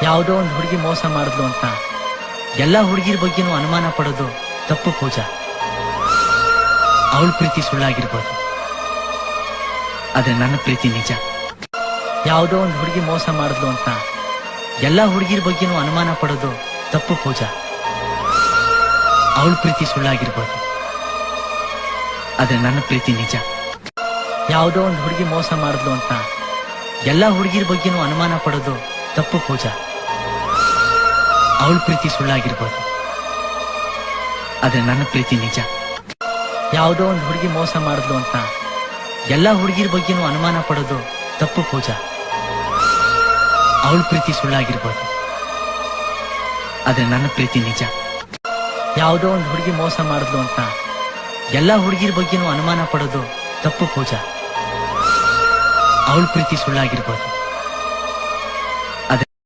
ಯಾವುದೋ ಒಂದು ಹುಡುಗಿ ಮೋಸ ಮಾಡಿದ್ಲು ಅಂತ ಎಲ್ಲಾ ಹುಡುಗಿರ ಬಗ್ಗೆನೂ ಅನುಮಾನ ಪಡೋದು ತಪ್ಪು ಪೂಜಾ. ಅವಳ ಪ್ರೀತಿ ಸುಳ್ಳಾಗಿರ್ಬೋದು, ಆದ್ರೆ ನನ್ನ ಪ್ರೀತಿ ನಿಜ. ಯಾವುದೋ ಒಂದು ಹುಡುಗಿ ಮೋಸ ಮಾಡಿದ್ಲು ಅಂತ ಎಲ್ಲಾ ಹುಡುಗಿರ ಬಗ್ಗೆನೂ ಅನುಮಾನ ಪಡೋದು ತಪ್ಪು ಪೂಜಾ. ಅವಳ ಪ್ರೀತಿ ಸುಳ್ಳಾಗಿರ್ಬೋದು, ಆದ್ರೆ ನನ್ನ ಪ್ರೀತಿ ನಿಜ. ಯಾವುದೋ ಒಂದು ಹುಡುಗಿ ಮೋಸ ಮಾಡಿದ್ಲು ಅಂತ ಎಲ್ಲಾ ಹುಡುಗಿರ ಬಗ್ಗೆನೂ ಅನುಮಾನ ಪಡೋದು ತಪ್ಪು ಪೂಜಾ. ಅವಳ ಪ್ರೀತಿ ಸುಳ್ಳಾಗಿರ್ಬೋದು, ಆದ್ರೆ ನನ್ನ ಪ್ರೀತಿ ನಿಜ. ಯಾವುದೋ ಒಂದು ಹುಡುಗಿ ಮೋಸ ಮಾಡಿದ್ಲು ಅಂತ ಎಲ್ಲಾ ಹುಡುಗಿರ ಬಗ್ಗೆನೂ ಅನುಮಾನ ಪಡೋದು ತಪ್ಪು ಪೂಜಾ. ಅವಳ ಪ್ರೀತಿ ಸುಳ್ಳಾಗಿರ್ಬೋದು, ಆದ್ರೆ ನನ್ನ ಪ್ರೀತಿ ನಿಜ. ಯಾವುದೋ ಒಂದು ಹುಡುಗಿ ಮೋಸ ಮಾಡಿದ್ಲು ಅಂತ ಎಲ್ಲಾ ಹುಡುಗಿರ ಬಗ್ಗೆನೂ ಅನುಮಾನ ಪಡೋದು ತಪ್ಪು ಪೂಜಾ. ಅವಳ ಪ್ರೀತಿ ಸುಳ್ಳಾಗಿರ್ಬೋದು,